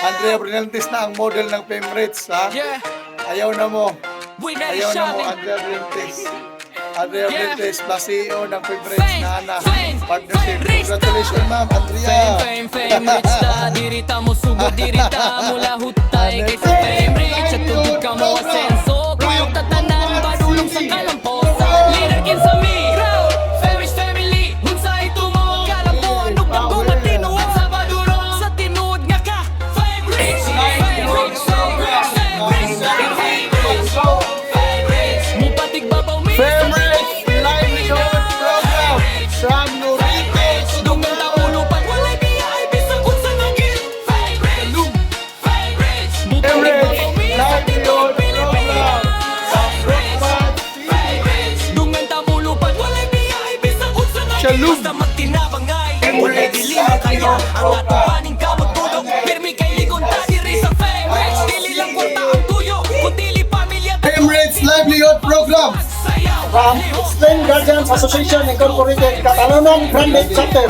Andrea Brinaldes na ang model ng Femrates, ha? Ayaw na mo. Ayaw na mo, Andrea Brinaldes. Andrea Brinaldes, na CEO ng Femrates na Ana. Partnership. Congratulations, ma'am, Andrea. Femrates ta, dirita mo sugod, dirita mula hutay kay sa Femrates. At tugod ka mo asenso, kuyog tatanan, padulong sa kalamposan. Leader kin sa mi, Femrates family, hunsay tumo. Kalam mo, anong bago matinuod sa baduro. Sa tinuod nga ka, Femrates. Mupatig babaw mi, Femrates Livelihood Program from Noritos. dungan na ulupan, walay biyay, bisag unsa nagil. Femrates, mupatig babaw mi, sa tinuod Pilipinas. Dungan ta mulupan, walay biyay, bisag unsa nagil. Shalom. Basta magtinabangay, walay dilima kaya ang atong paning kamot tudok. Pirmi kay ligon ta diri sa Femrates, dili lang kwarta ang tuyo, kundi pamilya ta. Femrates Livelihood Program Sayaw, from Muslim Guardians Association Incorporated, Catalonia Grande Chapter.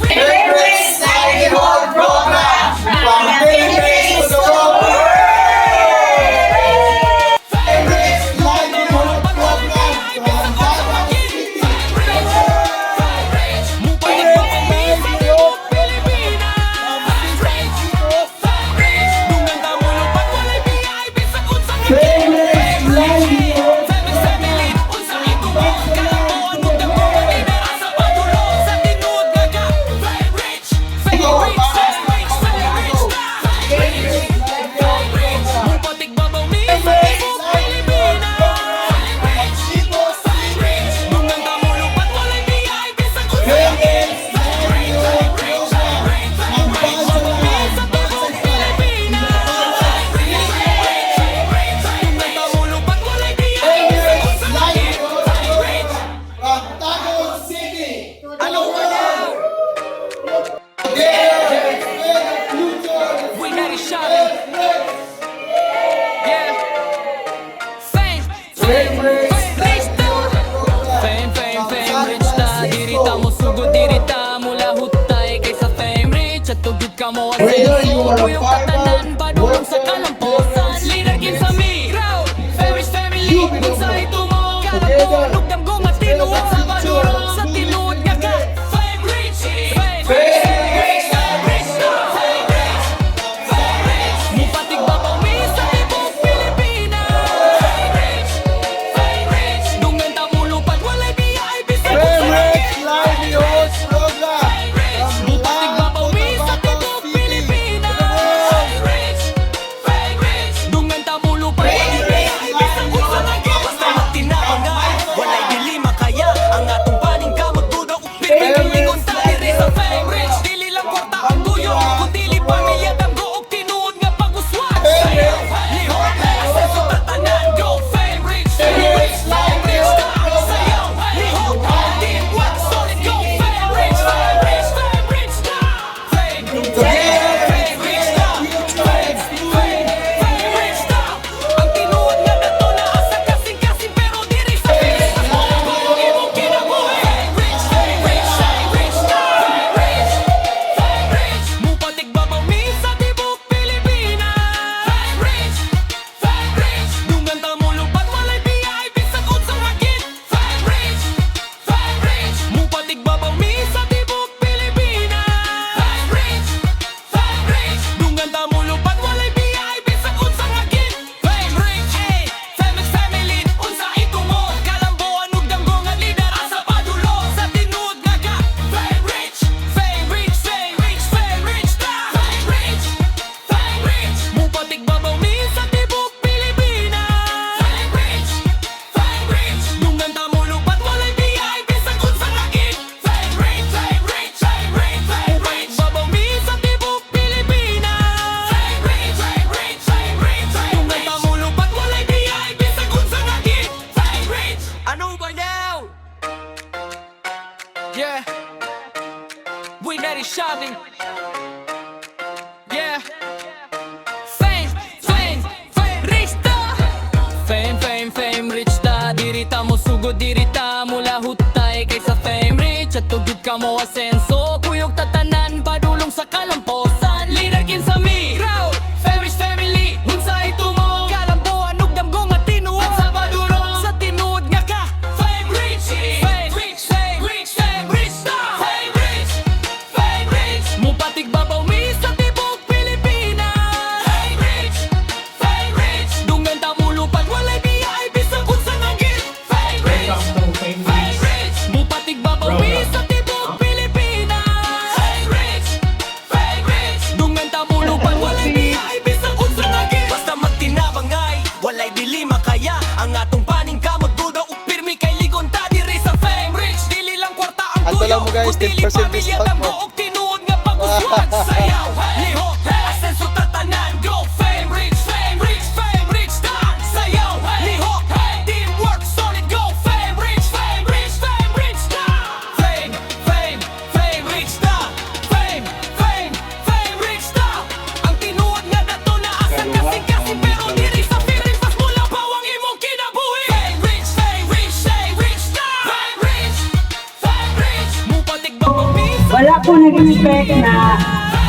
Femrates Livelihood Program from Femrates to the world. Femrates Livelihood Program from Femrates Livelihood from Tagum City. We got it shopping. Yeah. Fame. Rich ta. Dirita mo sugod, dirita mula hutay kay sa Femrates. At tugid ka mo asenso, kuyog tatanan, padulong sa kalamposan. Leader kin sa mi, Femrates family, unsay tumo. Kalam mo, nugdam ko nga tinuod sa baduro. Sa tinuod nga ka, Femrates. Mupatig babaw mi sa tibok Pilipinas. Dungan ta mulupat, walay biyay, bisag Femrates Livelihood Program from mupatig babaw mi sa tibok Pilipinas. we ready shopping. Yeah. Fame, fame, fame, rich ta. Fame, fame, fame, rich ta. Dirita mo sugod, dirita mula hutay kaysa fame rich. At tugid ka mo asenso, kuyog tatanan, padulong sa kalamposan. Leader kin sa mi, crowd, fame rich family. Unsa ito mo, kalambo, anug damgo nga tinuod. At sa padurong, sa tinuod nga ka, fame rich. Fame rich, fame rich, fame rich ta. Fame rich, fame rich. Mupatig babaw mi sa tibok Pilipinas. Fame rich, fame rich. Dungan ta mulupad, walay biyay, bisag unsa nga git. Fame rich, fame rich. Mupatig babaw mi sa tibok Pilipinas. Fame rich, fame rich. Dungan ta mulupad, walay biyay, bisag unsa nga git. Basta magtinabang ay, walay dili makaya. Ang atong paning kamot duda ug pirmi kay ligon ta diri sa fame rich. Dili lang kwarta ang Ato lang mo, guys, kundi 10% pamilya discount damgo mo. og tinuod nga pag-uswag. Sayaw, lihok, asenso tatanan. Go fame rich, fame rich, fame rich ta. Sayaw, lihok, teamwork solid. Go fame rich, fame rich, fame rich ta. Fame, fame, fame rich ta. Fame, fame, fame rich ta. Ang tinuod nga nato na asa kasing-kasing, pero diri sa piring pas mula bawang imong kinabuhi. Fame rich, fame rich, fame rich ta. Fame rich, fame rich. Mupatig ba pamisa? Wala ko naging effect na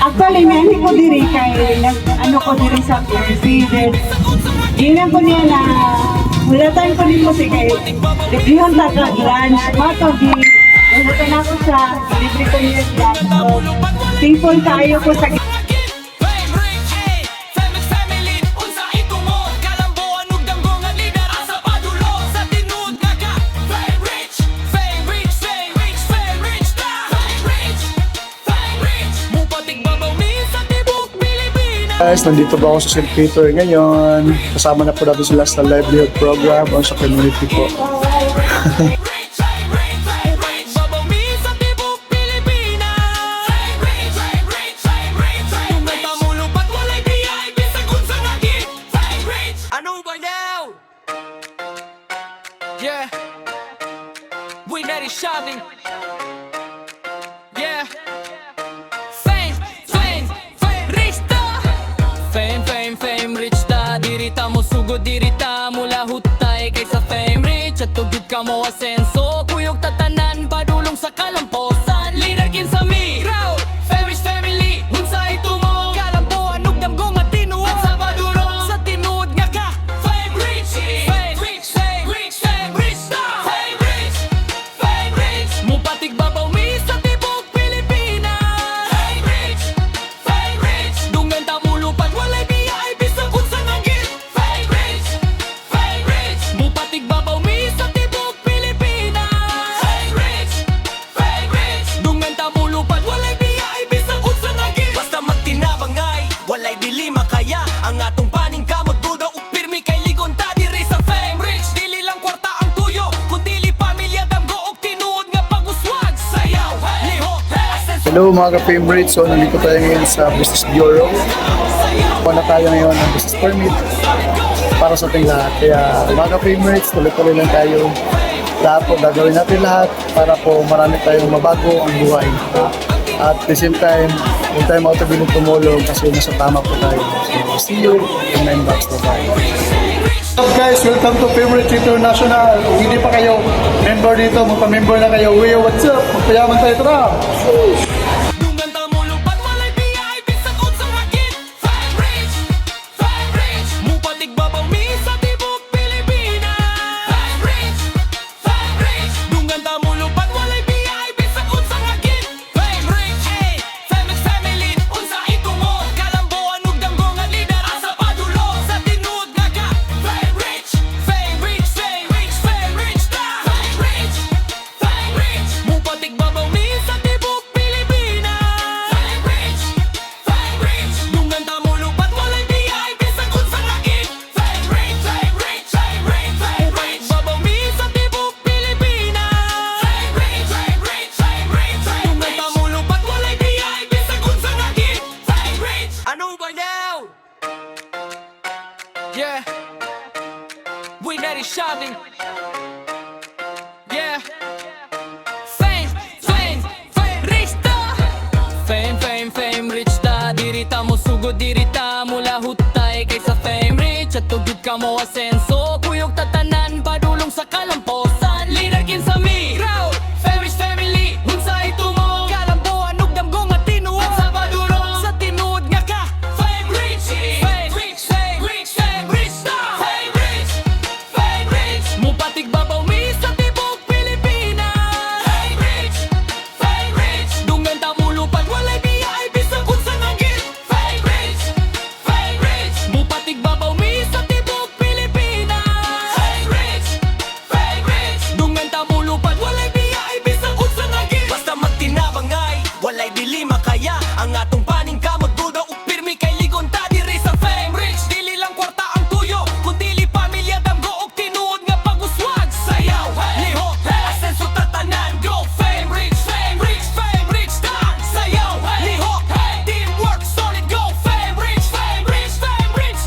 actually may hindi ko diri kay ano ko diri sa president. Tingnan ko niya na hulatan ko din mo si kay librihon ta ka lunch mato di hulatan ako sa libre ko niya lunch so thankful kayo ko sa Fame rich, famous family. Unsa ito mo, kalambo anug damgo nga leader asa padulo sa tinuod nga ka. Fame rich, fame rich, fame rich, fame rich ta. Fame rich, fame rich. Mupatig babaw mi sa tibok Pilipinas. Guys, nandito ba ako sa St. Peter ngayon? Kasama na po natin sila sa livelihood program o sa community po. Fame rich, fame rich, fame rich. Babaw mi sa tibok Pilipinas. Fame rich, fame rich, fame rich, fame rich. Tamulupat walay biyay, bisag unsa nga git. Fame rich. Ano ba now? Yeah. We ready shopping. Yeah. Fame, fame, fame, rich ta. Fame, fame, fame, rich ta. Dirita mo sugod, dirita mula hutay kaysa fame rich. At tugid ka mo asenso, kuyog tatanan, padulong sa kalamposan. Leader kin sa mi, crowd, fame rich family. Unsa ito mo, kalambo, anug damgo nga tinuod. At sa padurong, sa tinuod nga ka, fame rich. Fame rich, fame rich, fame rich ta. Fame rich, fame rich. Mupatig babaw mi sa tibok Pilipinas. Fame rich, fame rich. Dungan ta mulupad, walay biyay, bisag unsa nga git. Fame rich, fame rich. Mupatig babaw mi sa tibok Pilipinas. Fame rich, fame rich. Dungan ta mulupad, walay biyay, bisag unsa nga git. Basta magtinabang ay, walay dili makaya. Ang atong paning kamot duda ug pirmi kay ligon ta diri sa fame rich. Dili lang kwarta ang tuyo, kundi pamilya damgo og tinuod nga pag-uswag. Sayaw, lihok, asenso. Hello mga ka-favorites, so nandito tayo ngayon sa Business Bureau. Kuha na tayo ngayon ng business permit para sa ating lahat. Kaya mga ka-favorites, tuloy-tuloy lang tayo. Lahat po gagawin natin lahat para po marami tayong mabago ang buhay. At at the same time, huwag tayo makatabiling tumulong kasi nasa tama po tayo. So, see you in my inbox. Bye-bye. What's up guys? Welcome to Favorite International. Kung hindi pa kayo member dito, magpa-member na kayo. Uy, what's up? Magpayaman tayo, tara! Dungan ta mulupad, walay biyay, bisag unsa nga git. Fame rich, fame rich. Mupatig babaw mi sa tibok Pilipinas. Fame rich, fame rich. Dungan ta mulupad, walay biyay, bisag unsa nga git. Fame rich, famous family. Unsa ito mo, kalambo anug damgo nga leader asa padulo sa tinuod nga ka. Fame rich, fame rich, fame rich, fame rich ta. Fame rich, fame rich. Mupatig babaw mi sa tibok Pilipinas. Fame rich, fame rich. Dungan ta mulupad, walay biyay, bisag unsa nga git. Fame rich, fame rich, fame rich, fame rich. Babaw mi sa tibok Pilipinas. Fame rich, fame rich, fame rich, fame rich. Dungan ta mulupad, walay biyay, bisag unsa nga git. Fame rich. Ano ba now? Yeah. We ready shopping. Yeah. Fame, fame, fame, rich ta. dirita mo sugod dirita mula hutay kaysa fame rich at tugid ka mo asenso kuyog tatanan padulong sa kalamposan leader kin sa mi crowd famish family unsa ito mo kalambuan ug damgo nga tinuod sa padulong sa tinuod nga ka fame rich fame rich fame rich fame rich fame rich fame rich mo patig babaw mi sa tibok Pilipinas fame rich dungan ta mo lupad walay VIP sa kunsa nga git fame rich mo patig babaw mi sa tibok Pilipinas fame rich dungan ta mo lupad walay VIP sa kunsa nga git basta magtinabangay walay dili makaya ang atong paning ka magduda ug pirmi kay ligon ta diri sa fame rich dili lang kwarta ang tuyo kun dili pamilya damgo og tinuod nga pag-uswag sayaw lihok asenso tatanan go fame rich ta sayaw lihok teamwork solid go fame rich ta fame rich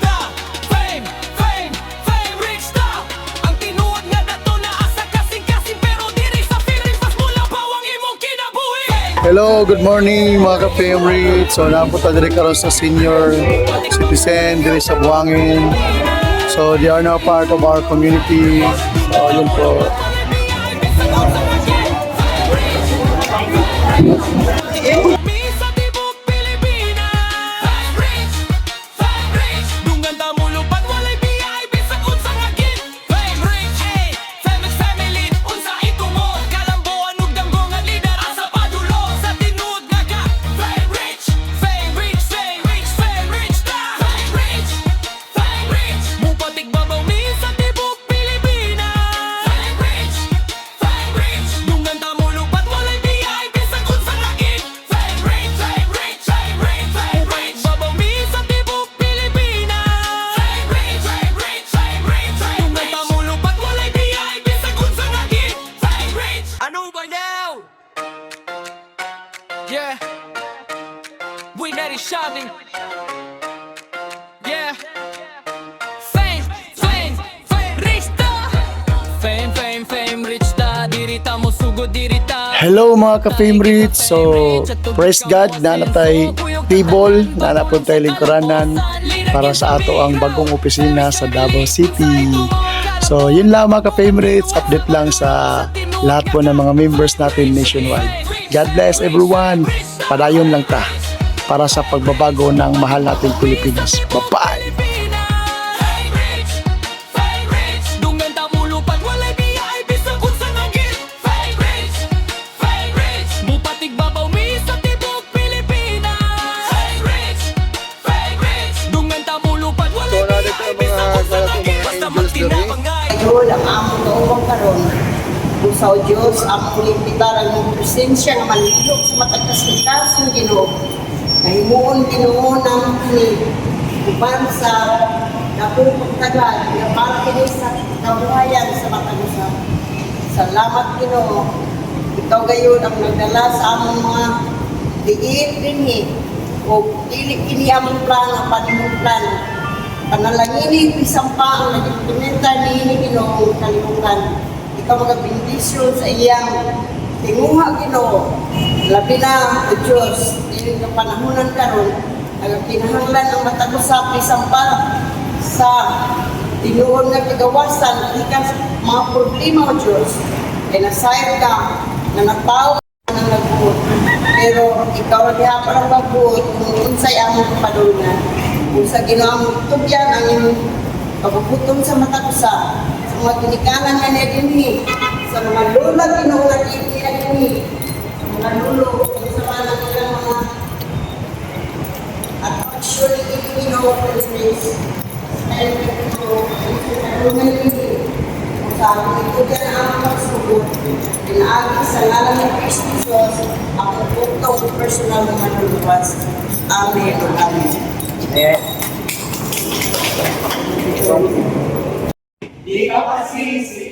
ta fame rich ta ang tinuod nga dato na asa kasing-kasing pero diri sa Pilipinas mula bawang imong kinabuhi Hello, good morning mga ka-favorite. So, napunta diri karon sa senior citizen diri sa Buangin. So, they are now part of our community. So, yun po. Mi sa tibok Pilipinas fame rich dungan ta mo lupad walay VIP sa kunsa nga git fame rich famous family unsa ito mo kalambuan ug damgo nga leader asa padulong sa tinuod nga ka fame rich ta fame rich mo patig babaw mi sa tibok Pilipinas fame rich dungan ta mo lupad walay VIP sa kunsa nga git fame rich babaw mi sa tibok Pilipinas dungan ta mo lupad walay VIP sa kunsa nga git fame rich ano ba now yeah we net is shining yeah fame rich ta fame rich ta dirita mo sugod dirita Hello mga ka-favorite. So, praise God na natay table na napod tayo lingkuranan para sa ato ang bagong opisina sa Davao City. So, yun lang mga ka-favorites. Update lang sa lahat po ng mga members natin nationwide. God bless everyone. Padayon lang ta para sa pagbabago ng mahal nating Pilipinas. Bye-bye! dungan ta mo lupad walay VIP sa kunsa nga git fame rich mo patig babaw mi sa tibok Pilipinas fame rich dungan ta mo lupad walay VIP sa kunsa nga git basta magtinabangay Lord, ang among kauwang karon. Busaw Diyos, ang kulipitar ang presensya nga manlilog sa matag kasing Ginoo. Nahimuon Ginoo ng kini uban sa napupong tagad nga para kini sa kabuhayan sa matag usa. Salamat Ginoo. Ikaw gayon ang nagdala sa among mga diin dinhi o dili kini among plano panimong plano. Panalangini bisang pa ang nag-implementa niini Ginoo kalibutan. Ikaw mga bendisyon sa iyang tinguha Ginoo. Labi na o Diyos, dili ka panahonan karon ang kinahanglan ang matag usa bisang pa sa tinuod nga kagawasan ikan sa mga problema o Diyos. Kaya nasayang ka na natawa ng nagbuot. Pero ikaw ang gihapon ang magbuot kung unsay among padulungan. Kung sa ginamang tubyan ang iyong pagpuputong sa mata ko sa mga ginikanan nga niya dinhi, sa mga lula ginuungan niya dinhi, sa mga lulo, sa mga ilang mga at actually Ginoo Christ, sa ito, sa lungan dinhi, sa ito yan ang pagsugod, pinaagi sa ngalan ng Kristo Jesus, ang puputong personal na manuluwas. Amen. Amen. Di ka pasisisi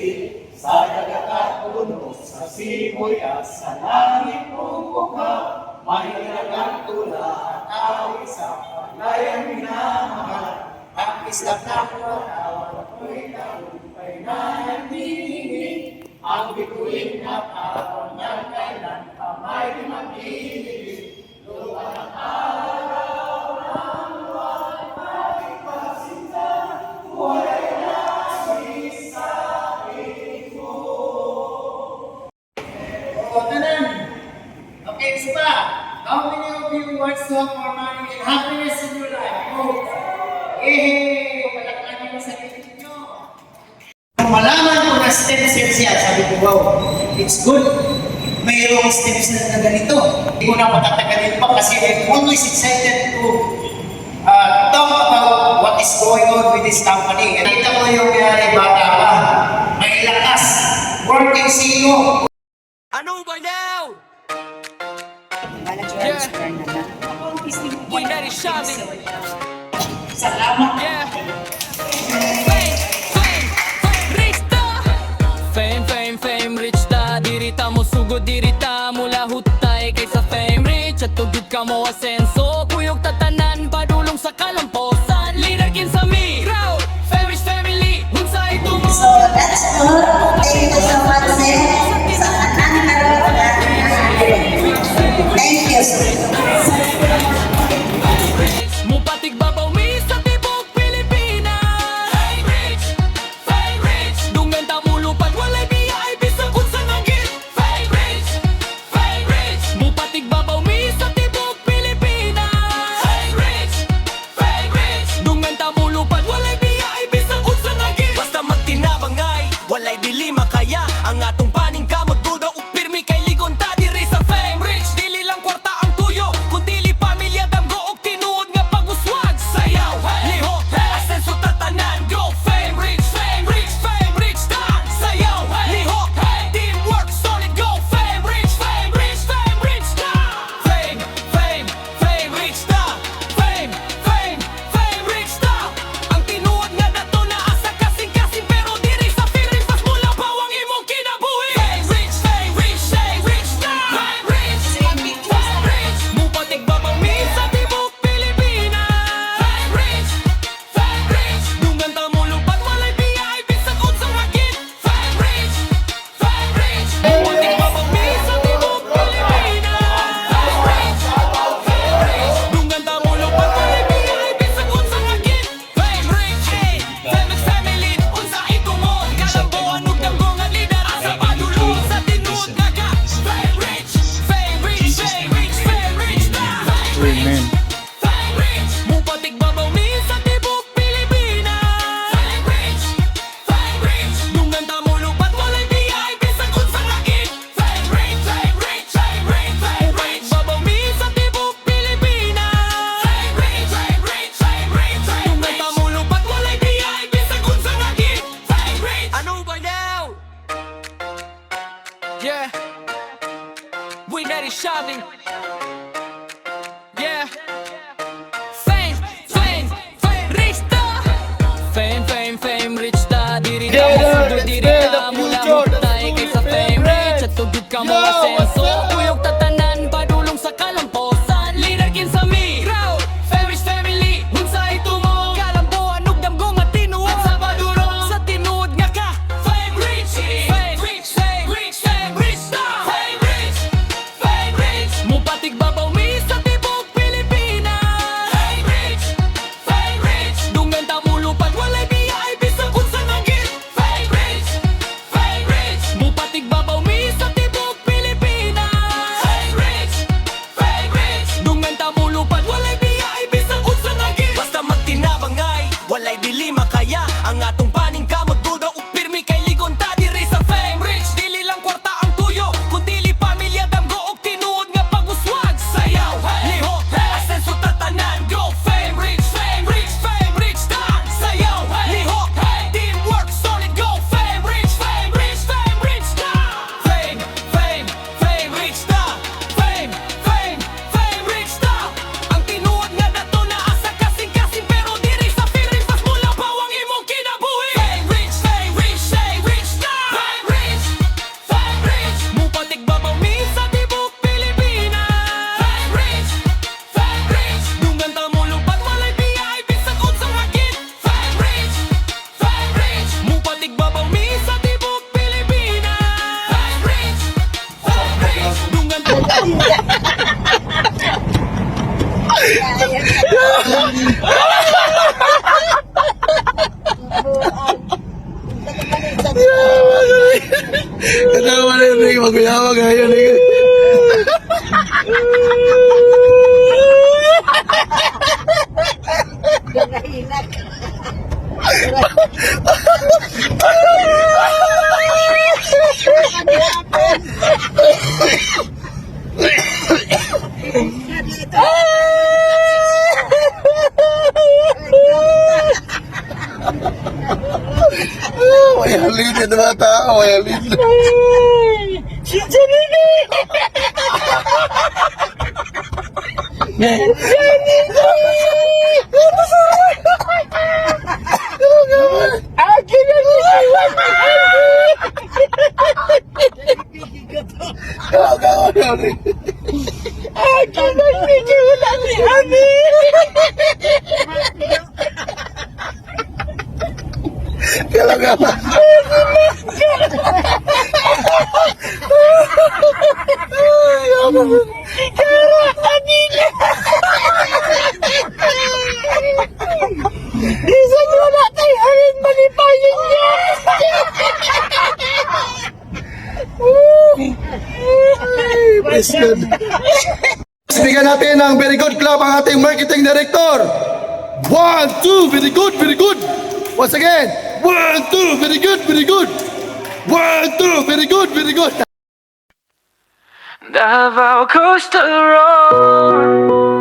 sa nagkakatuno sa simoy at sa langit mong mukha. Mahiragang tula at awit sa palayang minamahal. Ang isang nakakatawa ako'y tagumpay na nagniningin. Ang bituin na karon ng kailan pa may mag-ibig. pa. How many of you want to have more money and happiness in your life? Oh. Eh, palakpakan niyo sa sarili niyo. Kung malaman ko na stem cells siya, sabi ko, wow, it's good. Mayroong stem cells na ganito. Hindi ko na patatagalin pa kasi I'm always excited to talk about what is going on with this company. Nakita ko yung bata pa, may lakas, working sino. Ano ba now? Transfer na lang. We let it shine. Salamat. Yeah. Fame, fame, fame, rich ta. Fame, fame, fame, rich ta. Dirita mo sugod, dirita mula hutay kaysa fame rich. At tugid ka mo asenso. Kuyog tatanan, padulong sa kalamposan. Leader kin sa me. Crowd, fame rich family. Unsa ito mo? So that's all. Thank you so much, sir. Sa kanan na thank you, sir. Mupatig babaw mi sa tibok Pilipinas. Fame rich, fame rich. Dungan ta mo lupad walay biya bisag unsa nagit. Fame rich, fame rich. Mupatig babaw mi sa tibok Pilipinas. Fame rich, fame rich. Dungan ta mo lupad walay biya bisag unsa nagit. Basta magtinabangay, walay dili makaya ang atong paning kamot duda ug pirmi kay ligon ta diri sa fame rich. Dili lang kwarta ang tuyo, kun dili pamilya damgo og tinuod nga paguswag sayaw. Liho, asenso tatanan, go fame rich, fame rich, fame rich ta. Sayaw, liho, teamwork solid, go fame rich, fame rich, fame rich ta. Fame, fame, fame rich ta. Fame, fame, fame rich ta. Ang tinuod nga dato na asa kasing-kasing pero diri sa Pilipinas mula bawang imong kinabuhi. Fame rich, fame rich, fame rich ta. Fame rich, fame rich. Mupatig babaw mi sa tibok Pilipinas. Fame rich, fame rich. Dungan ta mo lupad walay biyay bisag unsang hagit. Fame rich, fame rich. Mupatig babaw mi sa tibok Pilipinas. Fame rich, fame rich. Dungan ta mo lupad walay biyay bisag unsang hagit. Fame rich, hey, famous family. Unsa ito mo? Kalambuan ug damgo nga lider asa padulong sa tinuod nga ka. Fame rich, fame rich, fame rich, fame rich ta. Amen. Fame rich, mupatig babaw mi sa tibok Pilipinas. Fame rich, fame rich. Dungan ta mo lupad walay biyay bisag unsang hagit. Fame rich, fame rich, fame rich, fame rich. Babaw mi sa tibok Pilipinas. Fame rich, fame rich, fame rich, fame rich. Dungan ta mo lupad walay biyay bisag unsang hagit. Fame rich. Ano ba now? Yeah. We let it shine. Yeah. Fame, fame, fame, rich ta. Fame, fame, fame, rich ta. Diri ta mo sugod, diri ta mula hutay kaysa fame rich. At tugid ka mo asenso. Kuyog tatanan, padulong sa kalamposan. Leader kin sa me. Crowd, fame rich family. Unsa ito mo? Kalambuan ug damgo nga tinuod sa padulong sa tinuod nga ka. Fame rich, fame rich, fame rich, fame rich ta. Fame rich, fame rich. Mupatig babaw mi sa tibok Pilipinas. Fame rich, fame rich. Dungan ta mo lupad walay biyay bisag unsa nagit. Fame rich, fame rich. Mupatig babaw mi sa tibok Pilipinas. Fame rich, fame rich. Dungan ta mo lupad walay biyay bisag unsa nagit. Basta magtinabangay, walay dili makaya ang atong paning kamot duda ug pirmi kay ligon ta diri sa fame rich. Dili lang kwarta ang tuyo, kun dili pamilya damgo og tinuod nga paguswag sayaw. Liho, asenso tatanan, go fame rich, fame rich, fame rich ta. Sayaw, liho, teamwork solid, go fame rich, fame rich, fame rich ta. Fame, fame, fame rich ta. Fame, fame, fame rich ta. Ang tinuod nga dato na asa kasing-kasing pero diri sa Pilipinas mula bawang imong kinabuhi. Fame rich, fame rich, fame rich ta. Fame rich, fame rich. Mupatig babaw mi sa tibok Pilipinas. Fame rich, fame rich. Dungan ta mo lupad walay biyay bisag unsang hagit. Fame rich, fame rich. Mupatig babaw mi sa tibok Pilipinas. Fame rich, fame rich. Dungan ta Katawa na yun, maguyawag ngayon. May halin yung mga tao, may halin. Kalagawa. Praise God. Bigyan natin ng very good clap ang ating marketing director. 1, 2, very good, very good. Once again, 1, 2, very good, very good. 1, 2, very good, very good. Davao Coastal Road